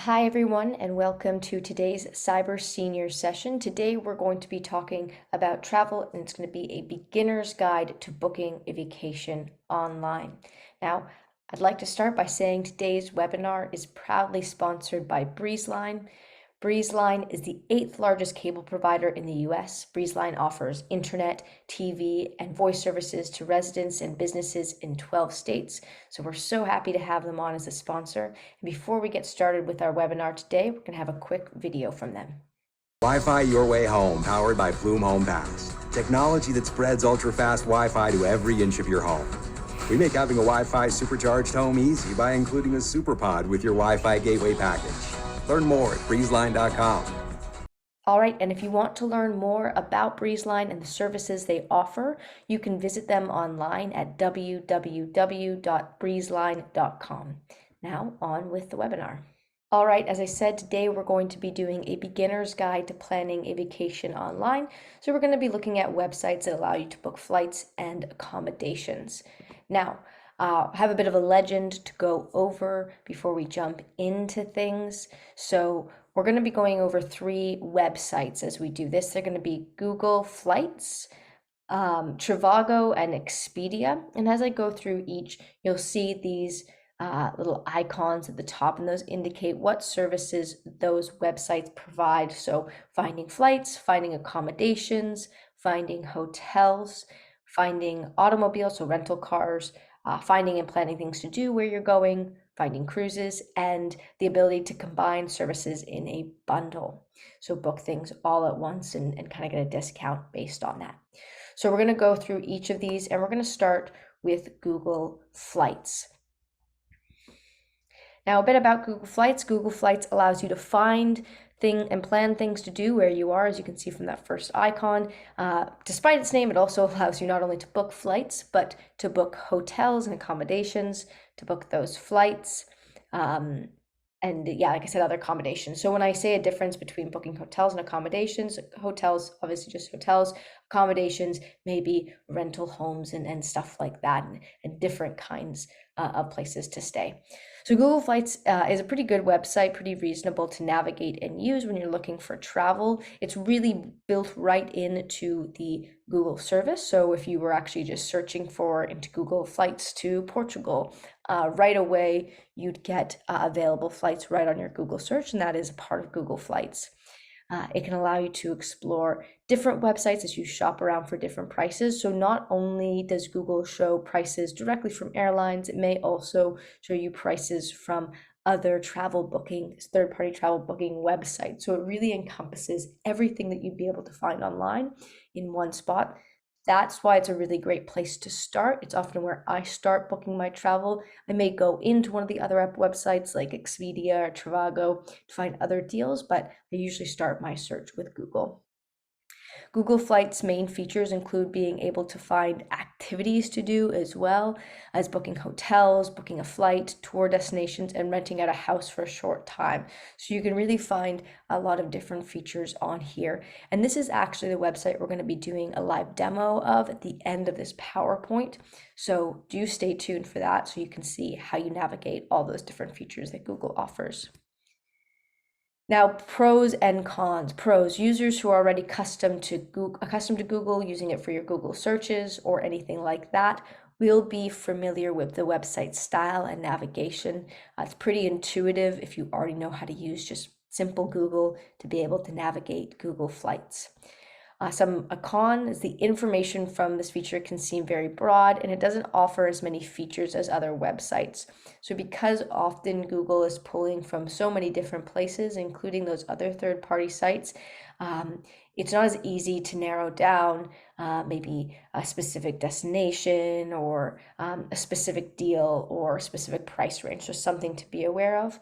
Hi everyone, and welcome to today's Cyber Senior session. Today we're going to be talking about travel, and it's going to be a beginner's guide to booking a vacation online. Now, I'd like to start by saying today's webinar is proudly sponsored by Breezeline. Breezeline is the 8th largest cable provider in the US. Breezeline offers internet, TV, and voice services to residents and businesses in 12 states. So we're so happy to have them on as a sponsor. And before we get started with our webinar today, we're going to have a quick video from them. Wi-Fi your way home, powered by Flume Home Pass. Technology that spreads ultra-fast Wi-Fi to every inch of your home. We make having a Wi-Fi supercharged home easy by including a SuperPod with your Wi-Fi gateway package. Learn more at breezeline.com. All right, and if you want to learn more about Breezeline and the services they offer, you can visit them online at www.breezeline.com. Now, on with the webinar. All right, as I said, today we're going to be doing a beginner's guide to planning a vacation online. So we're going to be looking at websites that allow you to book flights and accommodations. Now, I have a bit of a legend to go over before we jump into things. So we're going to be going over 3 websites as we do this. They're going to be Google Flights, Trivago, and Expedia. And as I go through each, you'll see these little icons at the top, and those indicate what services those websites provide. So finding flights, finding accommodations, finding hotels, finding automobiles, so rental cars, finding and planning things to do where you're going, finding cruises, and the ability to combine services in a bundle. So book things all at once and kind of get a discount based on that. So we're going to go through each of these, and we're going to start with Google Flights. Now, a bit about Google Flights. Google Flights allows you to find and plan things to do where you are, as you can see from that first icon. Despite its name, it also allows you not only to book flights, but to book hotels and accommodations, to book those flights, and yeah, like I said, other accommodations. So when I say a difference between booking hotels and accommodations, hotels, obviously just hotels, accommodations, maybe rental homes and stuff like that, and different kinds of places to stay. So Google Flights is a pretty good website, pretty reasonable to navigate and use when you're looking for travel. It's really built right into the Google service. So if you were actually just searching into Google Flights to Portugal, right away you'd get available flights right on your Google search, and that is a part of Google Flights. It can allow you to explore different websites as you shop around for different prices. So not only does Google show prices directly from airlines, it may also show you prices from other third-party travel booking websites. So it really encompasses everything that you'd be able to find online in one spot. That's why it's a really great place to start. It's often where I start booking my travel. I may go into one of the other websites like Expedia or Trivago to find other deals, but I usually start my search with Google. Google Flights' main features include being able to find activities to do as well as booking hotels, booking a flight, tour destinations, and renting out a house for a short time. So you can really find a lot of different features on here. And this is actually the website we're going to be doing a live demo of at the end of this PowerPoint. So do stay tuned for that so you can see how you navigate all those different features that Google offers. Now, pros and cons. Pros, users who are already accustomed to Google, using it for your Google searches or anything like that, will be familiar with the website style and navigation. It's pretty intuitive if you already know how to use just simple Google to be able to navigate Google Flights. A con is the information from this feature can seem very broad, and it doesn't offer as many features as other websites. So because often Google is pulling from so many different places, including those other third-party sites, it's not as easy to narrow down maybe a specific destination or a specific deal or a specific price range. So something to be aware of.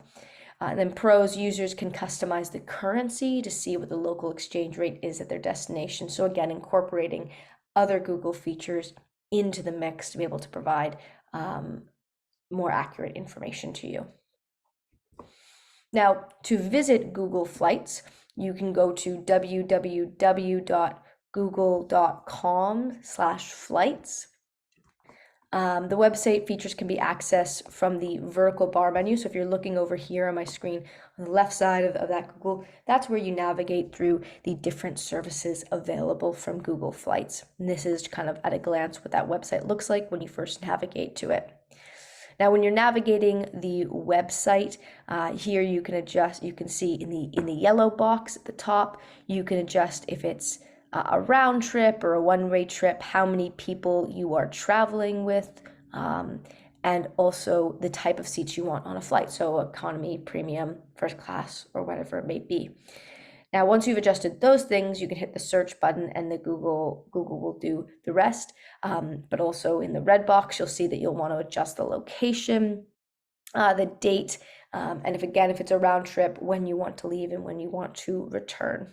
And then pros, users can customize the currency to see what the local exchange rate is at their destination. So again, incorporating other Google features into the mix to be able to provide more accurate information to you. Now, to visit Google Flights, you can go to www.google.com/flights. The website features can be accessed from the vertical bar menu. So if you're looking over here on my screen on the left side of that Google, that's where you navigate through the different services available from Google Flights. And this is kind of at a glance what that website looks like when you first navigate to it. Now, when you're navigating the website, here you can adjust. You can see in the yellow box at the top, you can adjust if it's a round trip or a one-way trip, how many people you are traveling with, and also the type of seats you want on a flight. So economy, premium, first class, or whatever it may be. Now, once you've adjusted those things, you can hit the search button and the Google will do the rest. But also in the red box, you'll see that you'll want to adjust the location, the date, and if it's a round trip, when you want to leave and when you want to return.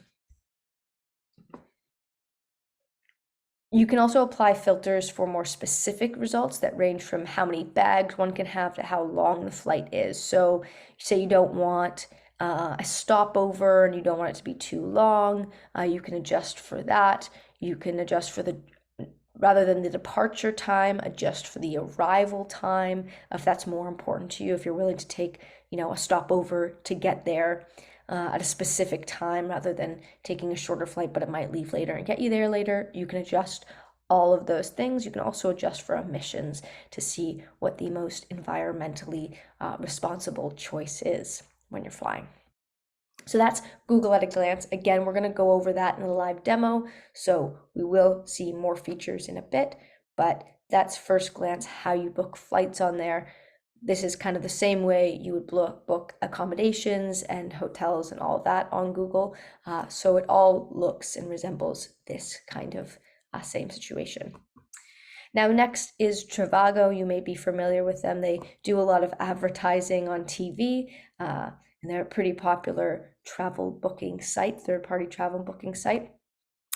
You can also apply filters for more specific results that range from how many bags one can have to how long the flight is. So say you don't want a stopover and you don't want it to be too long, you can adjust for that. You can adjust for rather than the departure time, adjust for the arrival time, if that's more important to you, if you're willing to take, a stopover to get there at a specific time rather than taking a shorter flight, but it might leave later and get you there later. You can adjust all of those things. You can also adjust for emissions to see what the most environmentally responsible choice is when you're flying. So that's Google at a glance. Again, we're going to go over that in a live demo, so we will see more features in a bit, but that's first glance how you book flights on there. This is kind of the same way you would book accommodations and hotels and all of that on Google. So it all looks and resembles this kind of same situation. Now, next is Trivago. You may be familiar with them. They do a lot of advertising on TV, and they're a pretty popular travel booking site, third-party travel booking site.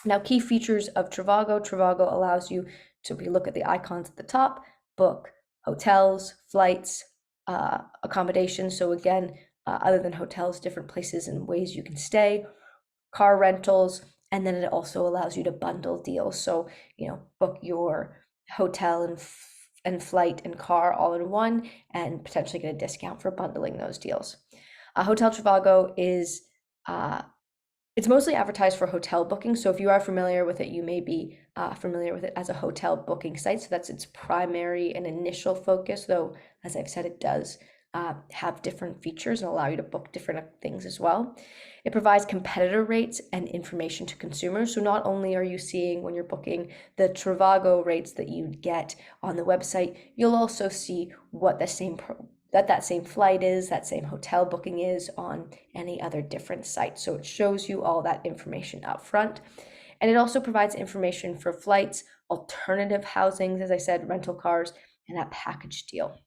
Now, key features of Trivago. Trivago allows you to look at the icons at the top, book hotels, flights, accommodations. So again, other than hotels, different places and ways you can stay, car rentals, and then it also allows you to bundle deals. So, book your hotel and flight and car all in one and potentially get a discount for bundling those deals. Hotel Trivago is it's mostly advertised for hotel booking. So if you are familiar with it, you may be familiar with it as a hotel booking site. So that's its primary and initial focus, though, as I've said, it does have different features and allow you to book different things as well. It provides competitor rates and information to consumers. So not only are you seeing when you're booking the Trivago rates that you get on the website, you'll also see what the same that same flight is, that same hotel booking is on any other different site. So it shows you all that information up front. And it also provides information for flights, alternative housings, as I said, rental cars, and that package deal.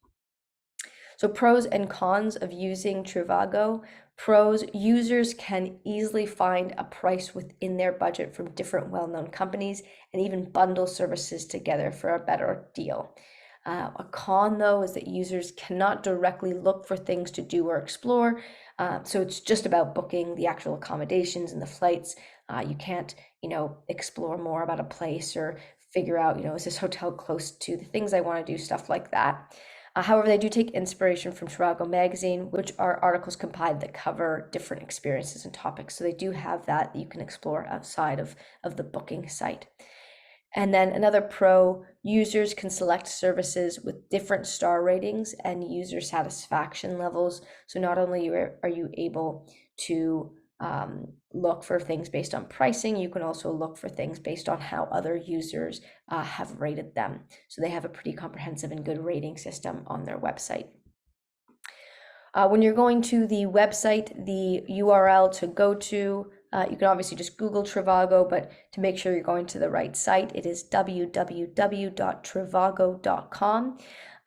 So pros and cons of using Trivago. Pros, users can easily find a price within their budget from different well-known companies and even bundle services together for a better deal. A con, though, is that users cannot directly look for things to do or explore. So it's just about booking the actual accommodations and the flights. You can't, explore more about a place or figure out, is this hotel close to the things I want to do, stuff like that. However, they do take inspiration from Trivago magazine, which are articles compiled that cover different experiences and topics. So they do have that you can explore outside of the booking site. And then another pro, users can select services with different star ratings and user satisfaction levels. So not only are you able to look for things based on pricing, you can also look for things based on how other users have rated them. So they have a pretty comprehensive and good rating system on their website. When you're going to the website, the URL to go to, you can obviously just Google Trivago, but to make sure you're going to the right site, it is www.trivago.com.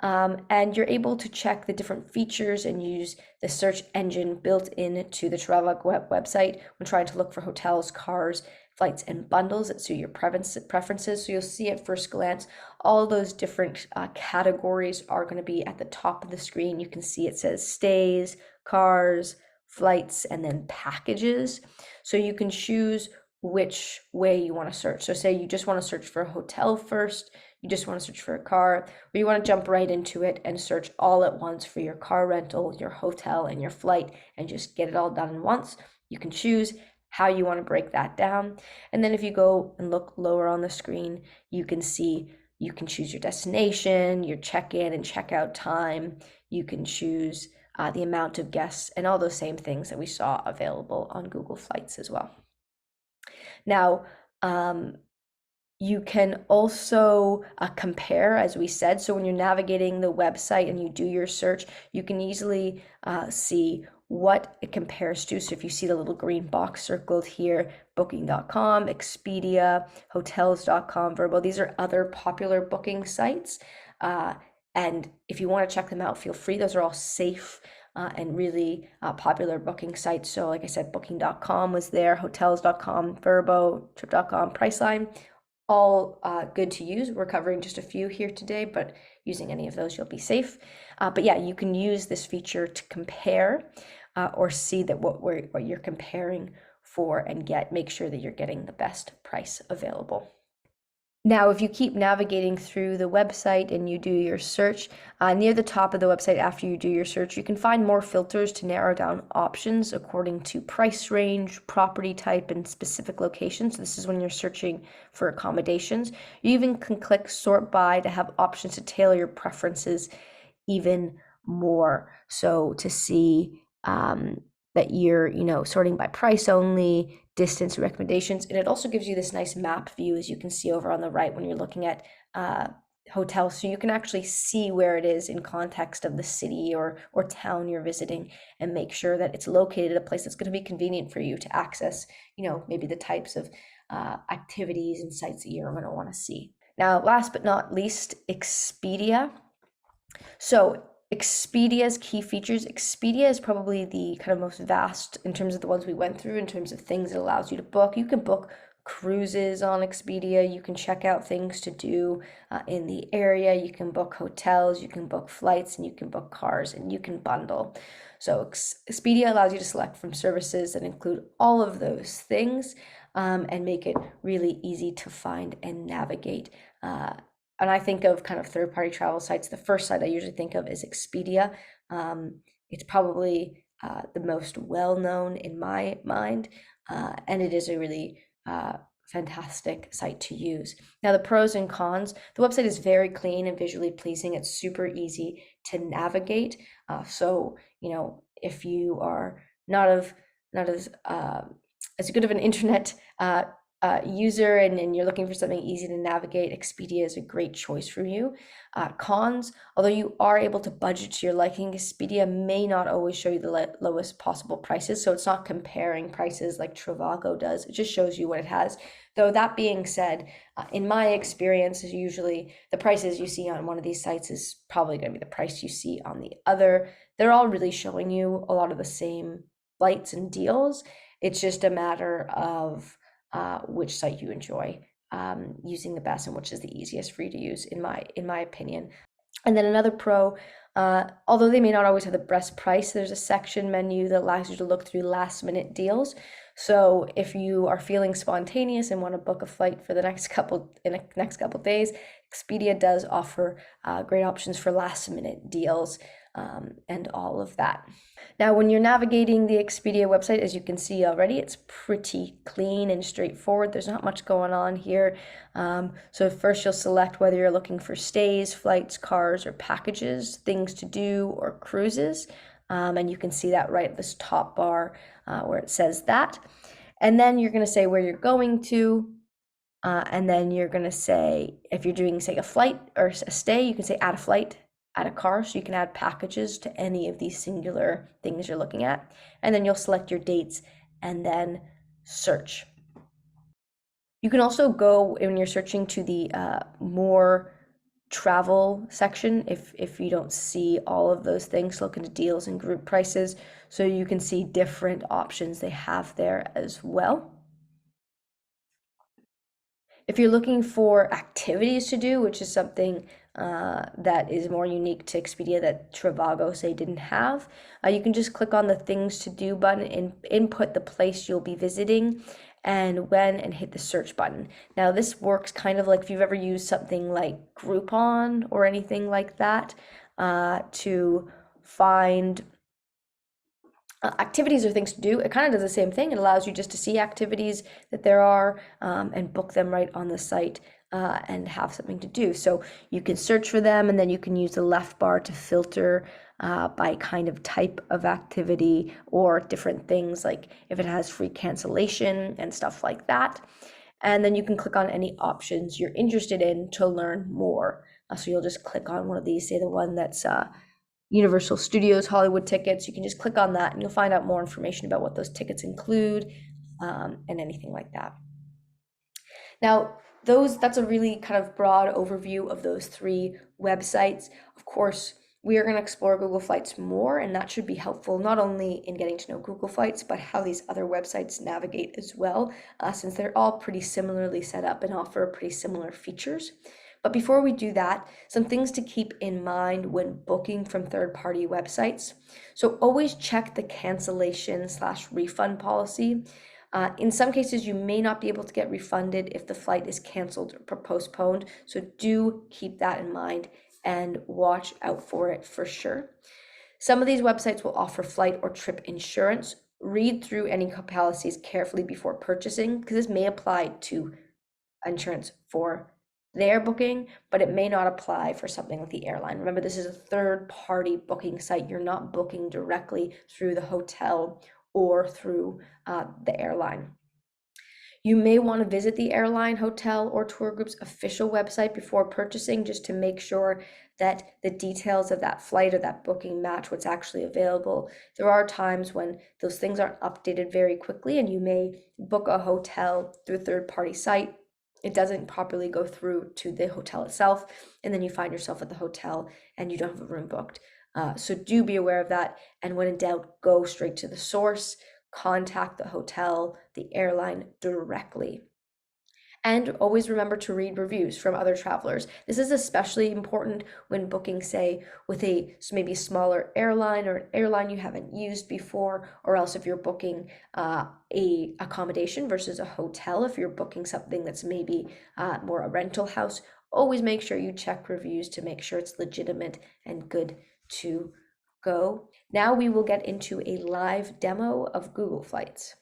And you're able to check the different features and use the search engine built into the Trivago website when trying to look for hotels, cars, flights, and bundles that suit your preferences. So you'll see at first glance, all those different categories are going to be at the top of the screen. You can see it says stays, cars, flights, and then packages. So you can choose which way you want to search. So say you just want to search for a hotel first, you just want to search for a car, or you want to jump right into it and search all at once for your car rental, your hotel, and your flight, and just get it all done at once, you can choose how you want to break that down. And then if you go and look lower on the screen, you can see you can choose your destination, your check-in and check-out time. You can choose the amount of guests and all those same things that we saw available on Google Flights as well. Now, you can also compare, as we said. So when you're navigating the website and you do your search, you can easily see what it compares to. So if you see the little green box circled here, booking.com, Expedia, hotels.com, Vrbo, these are other popular booking sites. And if you want to check them out, feel free. Those are all safe and really popular booking sites. So like I said, booking.com was there, hotels.com, Vrbo, trip.com, Priceline, all good to use. We're covering just a few here today, but using any of those, you'll be safe. But yeah, you can use this feature to compare or see that what you're comparing for and make sure that you're getting the best price available. Now, if you keep navigating through the website and you do your search, near the top of the website after you do your search, you can find more filters to narrow down options according to price range, property type, and specific location. So this is when you're searching for accommodations. You even can click sort by to have options to tailor your preferences even more. So to see that you're, sorting by price only, distance recommendations, and it also gives you this nice map view, as you can see over on the right when you're looking at hotels, so you can actually see where it is in context of the city or town you're visiting, and make sure that it's located at a place that's going to be convenient for you to access, maybe the types of activities and sites that you're going to want to see. Now, last but not least, Expedia. So Expedia's key features. Expedia is probably the kind of most vast in terms of the ones we went through, in terms of things it allows you to book. You can book cruises on Expedia. You can check out things to do in the area. You can book hotels, you can book flights, and you can book cars, and you can bundle. So Expedia allows you to select from services that include all of those things and make it really easy to find and navigate. And I think of kind of third-party travel sites. The first site I usually think of is Expedia. It's probably the most well-known in my mind, and it is a really fantastic site to use. Now, the pros and cons. The website is very clean and visually pleasing. It's super easy to navigate. So, if you are not as good of an internet user and you're looking for something easy to navigate, Expedia is a great choice for you. Cons, although you are able to budget to your liking, Expedia may not always show you the lowest possible prices, so it's not comparing prices like Trivago does. It just shows you what it has. Though that being said, in my experience, usually the prices you see on one of these sites is probably going to be the price you see on the other. They're all really showing you a lot of the same flights and deals. It's just a matter of which site you enjoy using the best and which is the easiest for you to use, in my opinion. And then another pro, although they may not always have the best price, there's a section menu that allows you to look through last minute deals. So if you are feeling spontaneous and want to book a flight for the next couple days, Expedia does offer great options for last minute deals and all of that. Now, when you're navigating the Expedia website, as you can see already, it's pretty clean and straightforward. There's not much going on here. So first you'll select whether you're looking for stays, flights, cars, or packages, things to do, or cruises. And you can see that right at this top bar where it says that. And then you're going to say where you're going to. And then you're going to say, if you're doing, say, a flight or a stay, you can say add a flight, add a car, so you can add packages to any of these singular things you're looking at. And then you'll select your dates and then search. You can also go, when you're searching, to the more travel section if you don't see all of those things. Look into deals and group prices, so you can see different options they have there as well. If you're looking for activities to do, which is something that is more unique to Expedia that Trivago, say, didn't have, you can just click on the things to do button and input the place you'll be visiting, and when, and hit the search button. Now this works kind of like if you've ever used something like Groupon or anything like that to find activities or things to do. It kind of does the same thing. It allows you just to see activities that there are and book them right on the site and have something to do. So you can search for them, and then you can use the left bar to filter by kind of type of activity or different things, like if it has free cancellation and stuff like that. And then you can click on any options you're interested in to learn more. So you'll just click on one of these, say the one that's Universal Studios Hollywood tickets. You can just click on that and you'll find out more information about what those tickets include and anything like that. Now, that's a really kind of broad overview of those three websites. Of course, we are going to explore Google Flights more, and that should be helpful not only in getting to know Google Flights, but how these other websites navigate as well, since they're all pretty similarly set up and offer pretty similar features. But before we do that, some things to keep in mind when booking from third-party websites. So always check the cancellation/refund policy. In some cases, you may not be able to get refunded if the flight is canceled or postponed. So do keep that in mind and watch out for it for sure. Some of these websites will offer flight or trip insurance. Read through any policies carefully before purchasing, because this may apply to insurance for their booking, but it may not apply for something like the airline. Remember, this is a third-party booking site. You're not booking directly through the hotel or through the airline. You may want to visit the airline, hotel, or tour group's official website before purchasing, just to make sure that the details of that flight or that booking match what's actually available. There are times when those things aren't updated very quickly, and you may book a hotel through a third-party site. It doesn't properly go through to the hotel itself, and then you find yourself at the hotel and you don't have a room booked. So do be aware of that, and when in doubt, go straight to the source. Contact the hotel, the airline directly. And always remember to read reviews from other travelers. This is especially important when booking, say, with a maybe smaller airline or an airline you haven't used before, or else if you're booking a accommodation versus a hotel, if you're booking something that's maybe more a rental house, always make sure you check reviews to make sure it's legitimate and good to go. Now we will get into a live demo of Google Flights.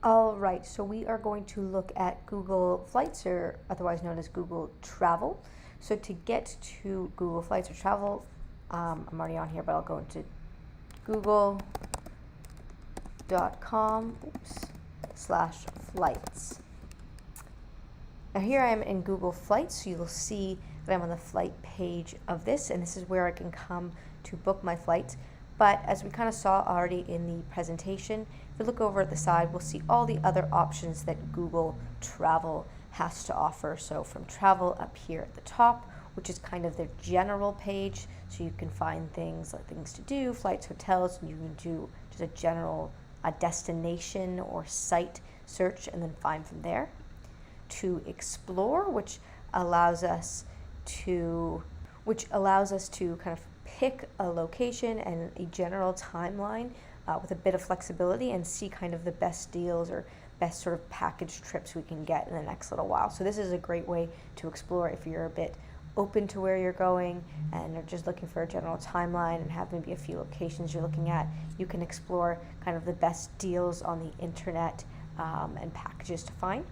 All right, so we are going to look at Google Flights, or otherwise known as Google Travel. So to get to Google Flights or Travel, I'm already on here, but I'll go into google.com/flights. Now here I am in Google Flights, so you'll see that I'm on the flight page of this, and this is where I can come to book my flights. But as we kind of saw already in the presentation, if we look over at the side, we'll see all the other options that Google Travel has to offer. So from Travel up here at the top, which is kind of their general page, so you can find things like things to do, flights, hotels, and you can do just a general destination or site search and then find from there. To Explore, which allows us to kind of pick a location and a general timeline with a bit of flexibility and see kind of the best deals or best sort of package trips we can get in the next little while. So this is a great way to explore if you're a bit open to where you're going and are just looking for a general timeline and have maybe a few locations you're looking at. You can explore kind of the best deals on the internet and packages to find.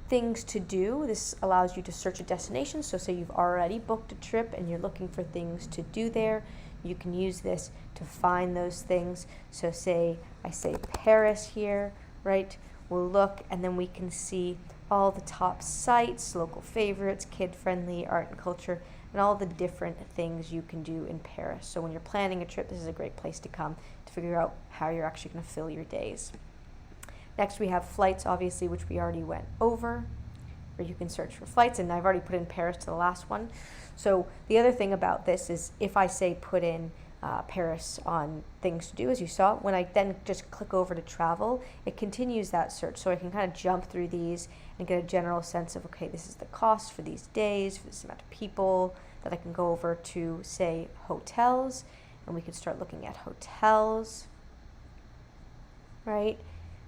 Things to do, this allows you to search a destination. So say you've already booked a trip and you're looking for things to do there, you can use this to find those things. So say I say Paris here, right? We'll look and then we can see all the top sites, local favorites, kid-friendly, art and culture, and all the different things you can do in Paris. So when you're planning a trip, this is a great place to come to figure out how you're actually going to fill your days. Next we have flights, obviously, which we already went over, where you can search for flights, and I've already put in Paris to the last one. So the other thing about this is if I say put in Paris on things to do, as you saw, when I then just click over to travel, it continues that search. So I can kind of jump through these and get a general sense of, okay, this is the cost for these days, for this amount of people, that I can go over to, say, hotels, and we can start looking at hotels, right?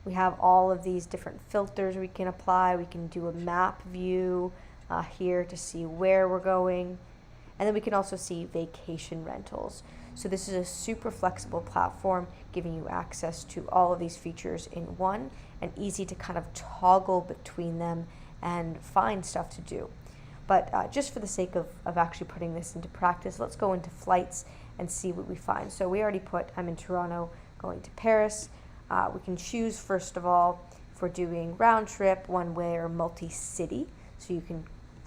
We have all of these different filters we can apply. We can do a map view here to see where we're going. And then we can also see vacation rentals. So this is a super flexible platform giving you access to all of these features in one, and easy to kind of toggle between them and find stuff to do. But just for the sake of actually putting this into practice, let's go into flights and see what we find. So we already put, I'm in Toronto, going to Paris. We can choose, first of all, if we're doing round trip, one way, or multi-city. So you can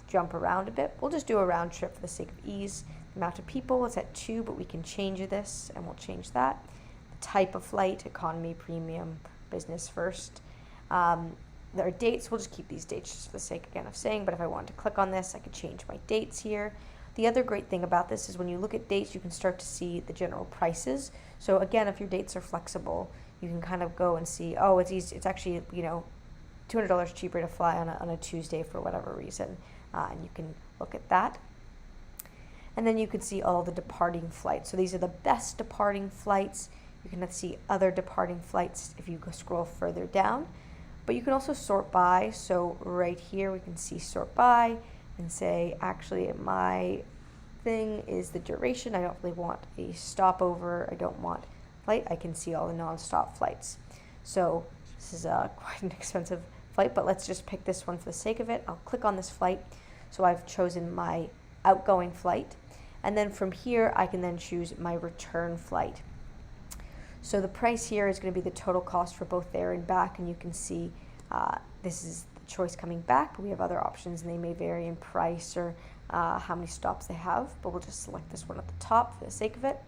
jump around a bit. We'll just do a round trip for the sake of ease. The amount of people is at 2, but we can change this, and we'll change that. The type of flight, economy, premium, business first. There are dates. We'll just keep these dates just for the sake, again, of saying, but if I wanted to click on this, I could change my dates here. The other great thing about this is when you look at dates, you can start to see the general prices. So again, if your dates are flexible, you can kind of go and see, oh, it's easy. It's actually, $200 cheaper to fly on a Tuesday for whatever reason. And you can look at that. And then you can see all the departing flights. So these are the best departing flights. You can see other departing flights if you go scroll further down. But you can also sort by. So right here we can see sort by and say, actually, my thing is the duration. I don't really want a stopover. I don't want flight. I can see all the non-stop flights. So this is quite an expensive flight, but let's just pick this one for the sake of it. I'll click on this flight. So I've chosen my outgoing flight. And then from here, I can then choose my return flight. So the price here is going to be the total cost for both there and back, and you can see this is the choice coming back, but we have other options, and they may vary in price or how many stops they have, but we'll just select this one at the top for the sake of it.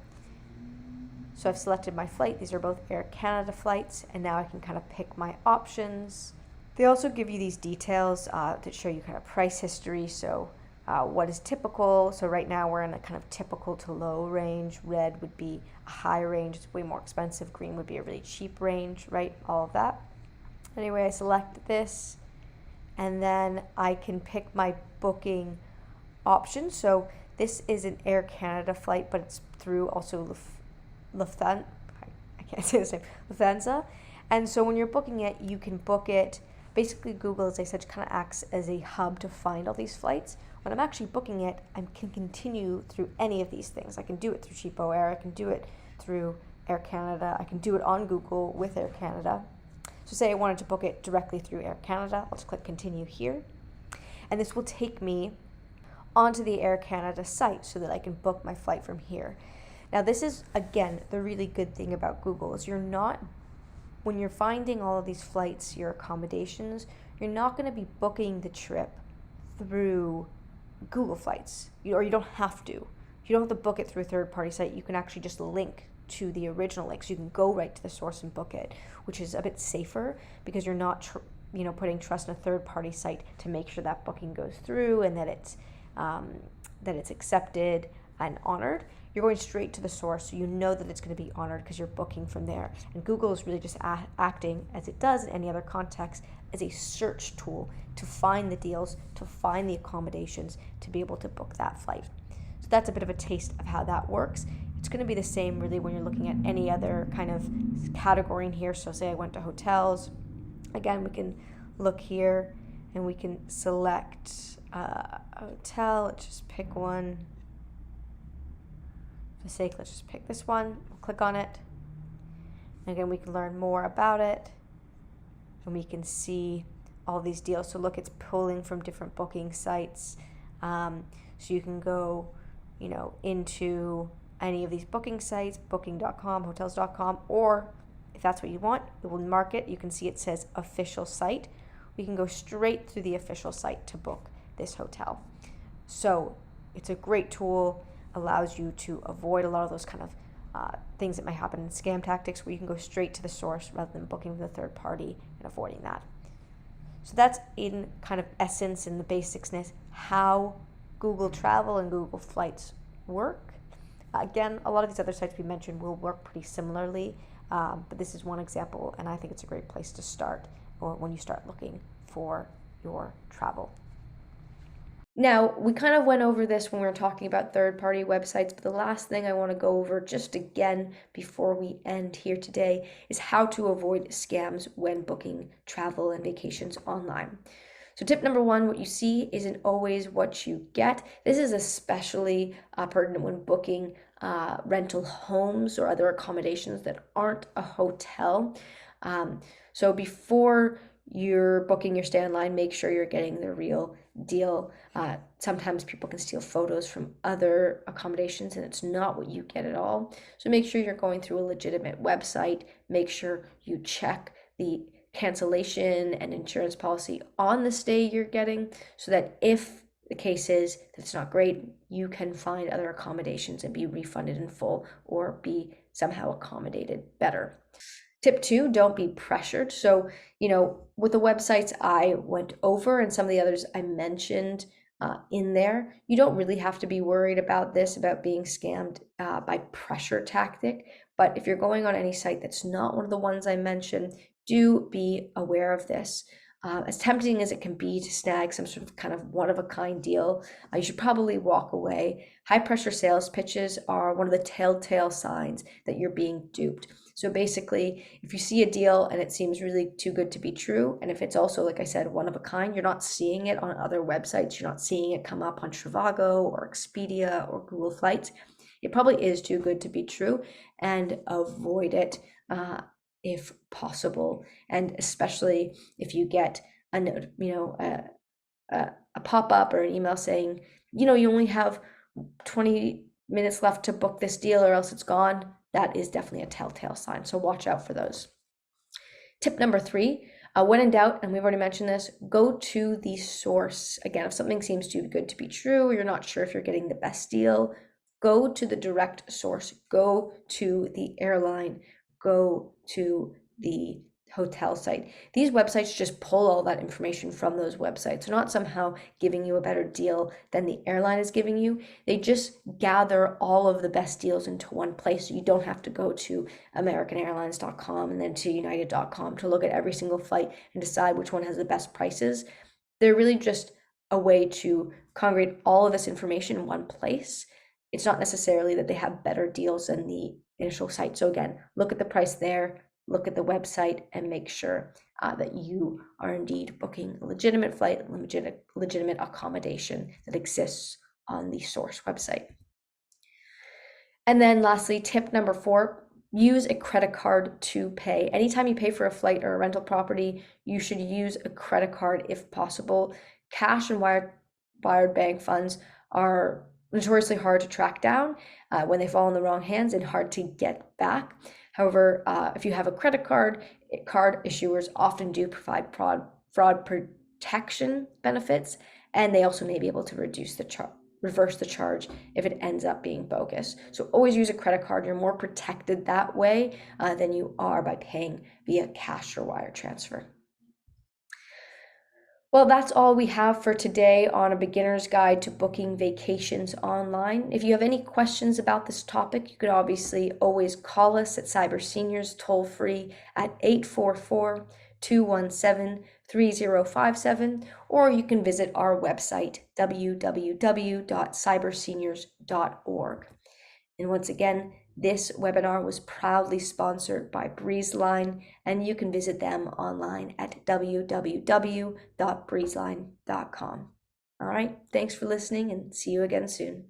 So I've selected my flight. These are both Air Canada flights, and now I can kind of pick my options. They also give you these details that show you kind of price history, so what is typical. So right now we're in a kind of typical to low range. Red would be a high range, it's way more expensive. Green would be a really cheap range, right? All of that. Anyway, I select this, and then I can pick my booking option. So this is an Air Canada flight, but it's through also Lufthansa. I can't say the name. Lufthansa. And so when you're booking it, you can book it. Basically, Google, as I said, kind of acts as a hub to find all these flights. When I'm actually booking it, I can continue through any of these things. I can do it through Cheapo Air. I can do it through Air Canada. I can do it on Google with Air Canada. So say I wanted to book it directly through Air Canada. I'll just click continue here. And this will take me onto the Air Canada site so that I can book my flight from here. Now this is, again, the really good thing about Google is when you're finding all of these flights, your accommodations, you're not going to be booking the trip through Google Flights, or you don't have to. You don't have to book it through a third-party site. You can actually just link to the original link, so you can go right to the source and book it, which is a bit safer because you're not, putting trust in a third-party site to make sure that booking goes through and that it's accepted and honored. You're going straight to the source, so you know that it's going to be honored because you're booking from there. And Google is really just acting, as it does in any other context, as a search tool to find the deals, to find the accommodations, to be able to book that flight. So that's a bit of a taste of how that works. It's going to be the same really when you're looking at any other kind of category in here. So say I went to hotels. Again, we can look here and we can select a hotel. Let's just pick one. For the sake, let's just pick this one. We'll click on it. And again, we can learn more about it. And we can see all these deals. So look, it's pulling from different booking sites. So you can go, into any of these booking sites, booking.com, hotels.com, or if that's what you want, it will mark it. You can see it says official site. We can go straight through the official site to book this hotel. So it's a great tool, allows you to avoid a lot of those kind of things that might happen in scam tactics, where you can go straight to the source rather than booking from the third party and avoiding that. So that's in kind of essence and the basicsness how Google Travel and Google Flights work. Again, a lot of these other sites we mentioned will work pretty similarly, but this is one example, and I think it's a great place to start or when you start looking for your travel. Now, we kind of went over this when we were talking about third-party websites, but the last thing I want to go over just again before we end here today is how to avoid scams when booking travel and vacations online. So tip number one, what you see isn't always what you get. This is especially pertinent when booking rental homes or other accommodations that aren't a hotel. So before you're booking your stay online, make sure you're getting the real deal. Sometimes people can steal photos from other accommodations and it's not what you get at all. So make sure you're going through a legitimate website. Make sure you check the cancellation and insurance policy on the stay you're getting so that if the case is that it's not great, you can find other accommodations and be refunded in full or be somehow accommodated better. Tip two, don't be pressured. So, with the websites I went over and some of the others I mentioned in there, you don't really have to be worried about this, about being scammed by pressure tactic. But if you're going on any site that's not one of the ones I mentioned, do be aware of this. As tempting as it can be to snag some sort of kind of one-of-a-kind deal, you should probably walk away. High-pressure sales pitches are one of the telltale signs that you're being duped. So basically, if you see a deal and it seems really too good to be true, and if it's also, like I said, one of a kind, you're not seeing it on other websites, you're not seeing it come up on Trivago or Expedia or Google Flights, it probably is too good to be true, and avoid it if possible. And especially if you get a note, a pop-up or an email saying, you only have 20 minutes left to book this deal or else it's gone, that is definitely a telltale sign. So watch out for those. Tip number three, when in doubt, and we've already mentioned this, go to the source. Again, if something seems too good to be true, or you're not sure if you're getting the best deal, go to the direct source, go to the airline, go to the hotel site. These websites just pull all that information from those websites. They're not somehow giving you a better deal than the airline is giving you. They just gather all of the best deals into one place. So you don't have to go to AmericanAirlines.com and then to United.com to look at every single flight and decide which one has the best prices. They're really just a way to congregate all of this information in one place. It's not necessarily that they have better deals than the initial site. So again, look at the price there, look at the website, and make sure that you are indeed booking a legitimate flight, legitimate accommodation that exists on the source website. And then lastly, tip number four, use a credit card to pay. Anytime you pay for a flight or a rental property, you should use a credit card if possible. Cash and wired bank funds are notoriously hard to track down when they fall in the wrong hands and hard to get back. However, if you have a credit card issuers often do provide fraud protection benefits, and they also may be able to reverse the charge if it ends up being bogus. So always use a credit card. You're more protected that way than you are by paying via cash or wire transfer. Well, that's all we have for today on a beginner's guide to booking vacations online. If you have any questions about this topic, you could obviously always call us at Cyber Seniors toll free at 844-217-3057, or you can visit our website, www.cyberseniors.org. And once again, this webinar was proudly sponsored by Breezeline, and you can visit them online at www.breezeline.com. All right, thanks for listening and see you again soon.